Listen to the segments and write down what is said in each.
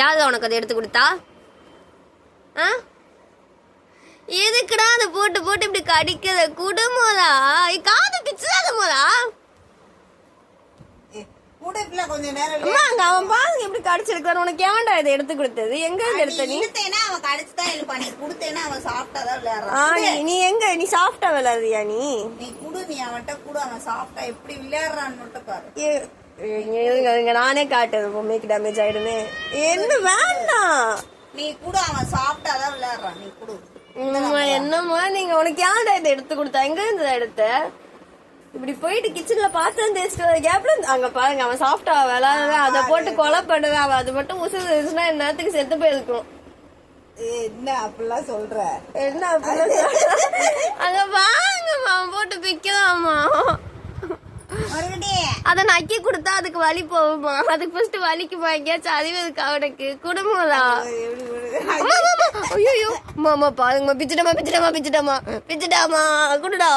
யாரு உனக்கு அதை எடுத்து கொடுத்தா? எதுக்குடா அதை போட்டு போட்டு இப்படி கடிக்கிற? குடுமோதா காது பிச்சுதாத போதா? அவன் பாருங்க எப்படி கடிச்சிருக்காரு. உனக்கு ஏன்டா இதை எடுத்து கொடுத்தது? எங்க இருந்து எடுத்த நீ? நீ எங்க நீ சாஃப்டா விளையாடுறியா? நீ நானே காட்டுறது பொம்மைக்கு டேமேஜ் ஆயிடுமே. என்ன வேண்டாம் நீ கூட அவன் சாஃப்டா தான் விளையாடுறான். நீ கூட என்னமா நீங்க உனக்கு யாருடா இதை எடுத்து கொடுத்தா? எங்க இருந்து எடுத்த? இப்படி போயிட்டு கிச்சன்ல பாத்திரம் தேய்ச்சிட்டு வர கேப்ல அங்க பாருங்க அவன் சாஃப்டா விளையாடுற அதை போட்டு கொலை பண்ணுறான். அவன் அது மட்டும் உசுனா நேரத்துக்கு செத்து போயிருக்கும். என்ன அப்படிலாம் சொல்ற? என்ன அப்படிலாம் அங்க வாங்கம்மா அவன் போட்டு பிக்கலாமா? அத நக்கி கொடுத்தா அதுக்கு வலி போகுமா? அதுக்கு ஃபர்ஸ்ட் வலிக்கு எங்கேயாச்சும் அறிவு இருக்கு அவனுக்கு? குடும்பம்லா. ஐயோ மாமா பாருங்கம்மா பிச்சுட்டாமா குடுடா.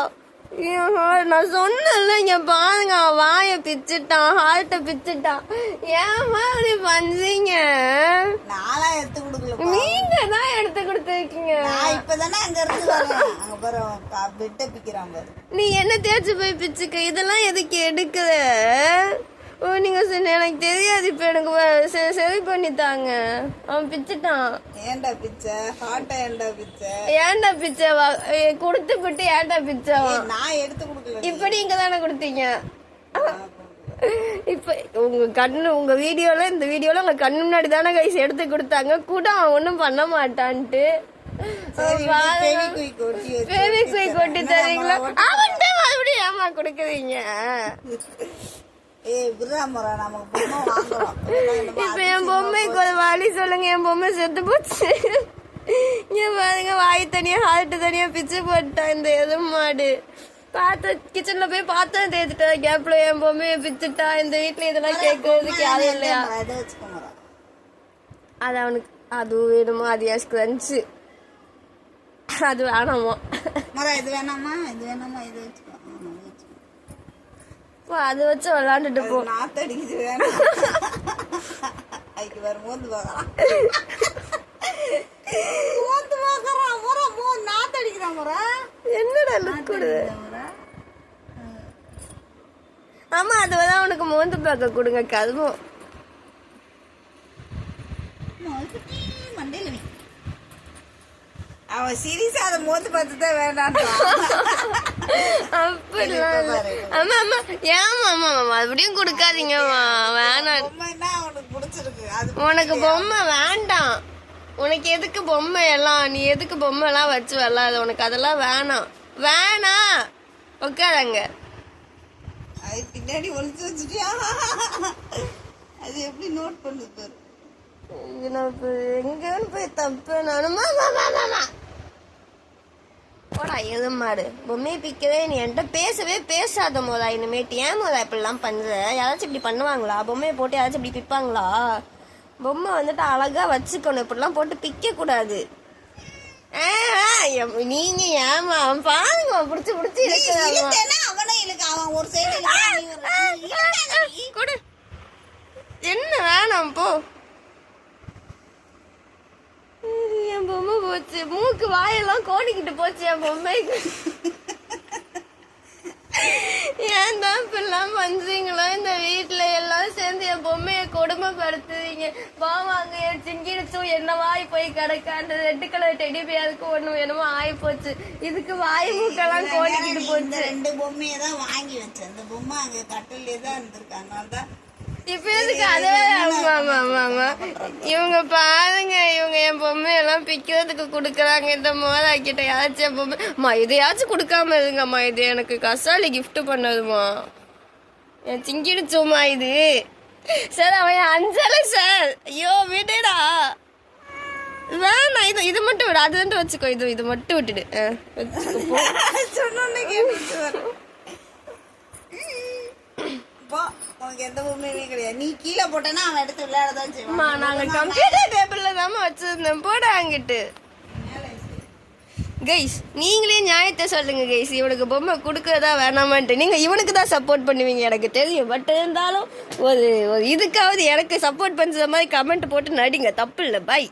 நான் சொன்னல இங்க பாருங்க வாய பிச்சுட்டான், ஹார்ட்ட பிச்சுட்டான். ஏமா அப்படி பண்றீங்க? நாளா எடுத்து கொடுக்கல, நீங்க தான் எடுத்து கொடுத்துருக்கீங்க. இப்பதானே அங்க இருந்து வரேன். அங்க பாரு பெட்ட பிக்கிறான் பாரு. நீ என்ன தேய்ச்சி போய் பிச்சுக்க? இதெல்லாம் எதுக்கு எடுக்குற? நீங்க எனக்கு தெரியாது. இப்ப எனக்கு சரி பண்ணி தாங்க. அவன் பிச்சுட்டான். ஏன்டா பிச்ச? ஹார்ட்டா ஏன்டா பிச்ச? ஏன்டா பிச்ச? கொடுத்து விட்டு ஏன்டா பிச்சா? நான் எடுத்து கொடுக்கல. இப்ப நீங்க தானே கொடுத்தீங்க. இப்ப உங்க வீடியோல இந்த வீடியோல உங்க கண்ணு முன்னாடி தானே கைஸ் எடுத்து கொடுத்தாங்க. கூட அவன் ஒன்னும் பண்ண மாட்டான்ட்டு கொட்டி தரீங்களா? அவன்கிட்ட மறுபடியும் ஏமா கொடுக்குறீங்க? இப்ப என் பொம்மைக்கு ஒரு வழி சொல்லுங்க. என் பொம்மை செத்து போச்சு. இங்க பாருங்க வாய் தனியா ஹார்ட் தனியா பிச்சு போட்டான் இந்த எதுவும் மாடு. பார்த்து கிச்சன்ல போய் பார்த்தேன் தேய்ச்சிட்டா கேப்ல என் பொம்மைய பிச்சுட்டா. இந்த வீட்டுல இதெல்லாம் கேட்கறதுக்கு யாரும் இல்லையா? அது அவனுக்கு அது வேணுமா? அது ஸ்க்ரன்ச்சு அது வேணாமா? இது வேணாமா? இது வேணாமா? இது வச்சுக்கோ. அது வச்சு விளாண்டுட்டு போ. நாத்தடிக்குது வேணாம். அதுக்கு வேற மோந்து பார்க்கலாம். மோந்து பார்க்கறான் முறை நாத்தடிக்கிறான் முறை. என்னடா லுக்குடு? ஆமா அது வந்து அவனுக்கு மோந்து பார்க்க கொடுங்க. கருமம் மண்டையில அவன் சீரியஸா அதை மோந்து பார்த்துதான் வேண்டாம். மறுபடியும் கொடுக்காதீங்கம்மா. வேணாம் உனக்கு பொம்மை வேண்டாம். உனக்கு எதுக்கு பொம்மை எல்லாம்? நீ எதுக்கு பொம்மை எல்லாம் வச்சு விளாத? உனக்கு அதெல்லாம் வேணாம் வேணாம். உட்காரங்க. அது பின்னாடி ஒளிச்சு வச்சுட்டியா? அது எப்படி நோட் பண்ணுது பாரு. எங்கன்னு போய் தப்பு நானுமா போடா எது மாடு. பொம்மையை பிக்கவே நீ என்கிட்ட பேசவே பேசாத மோதா இனிமேட்டு. ஏன் மோதா இப்படிலாம் பண்ற? யாராச்சும் இப்படி பண்ணுவாங்களா? பொம்மையை போட்டு யாராச்சும் இப்படி பிப்பாங்களா? பொம்மை வந்துட்டு அழகா வச்சுக்கணும். இப்படிலாம் போட்டு பிக்க கூடாது. நீங்க ஏமா அவன் பாருங்க புடிச்சு புடிச்சு என்ன வேணாம் போ. என் பொம்மை போச்சு. மூக்கு வாயெல்லாம் கோடிக்கிட்டு போச்சு என் பொம்மைக்கு. ஏன் தான் இப்பெல்லாம் பண்றீங்களோ? இந்த வீட்டுல எல்லாம் சேர்ந்து என் பொம்மைய கொடுமைப்படுத்துறீங்க. பாவாங்க சிங்கிடுச்சும் என்ன வாய் போய் கிடக்காண்டு. ரெட்டு கலர் டெடி பேருக்கு ஒண்ணு வேணுமோ ஆயி போச்சு. இதுக்கு வாய் மூக்கெல்லாம் கோடிக்கிட்டு போச்சு. 2 பொம்மையை தான் வாங்கி வச்சேன். அந்த பொம்மை அங்க கட்டிலே தான் இருந்திருக்கு. அதனாலதான் இப்ப எதுக்கு அதே? இவங்க பாருங்க, இவங்க என் பொம்மையெல்லாம் பிக்கிறதுக்கு குடுக்கறாங்க. இந்த மோதாக்கிட்ட யாராச்சும் என் பொம்மை இதையாச்சும் கொடுக்காம இருங்கம்மா. இது எனக்கு கசாலி கிஃப்ட் பண்ணதுமா. என் சிங்கிடுச்சோமா இது. சார் அவன் அஞ்சலை சார். ஐயோ விடுடா. வேணாம் இது மட்டும் விடு. அது வந்து வச்சுக்கோ. இது மட்டும் விட்டுடு. எந்த பொம்மையுமே கிடையாது. நீ கீழே போட்டனா அவன் எடுத்து விளையாடதான் செய்வான். நாங்க கம்ப்யூட்டர் டேபிள்ல தான் வச்சிருந்தோம். போட அங்கிட்டு கைஸ் நீங்களே நியாயத்தை சொல்லுங்க கைஸ், இவனுக்கு பொம்மை கொடுக்கறதா வேணாமான்ட்டு. நீங்க இவனுக்கு தான் சப்போர்ட் பண்ணுவீங்க எனக்கு தெரியும். பட் இருந்தாலும் ஒரு இதுக்காவது எனக்கு சப்போர்ட் பண்ற மாதிரி கமெண்ட் போட்டு நடிங்க, தப்பு இல்லை. பை.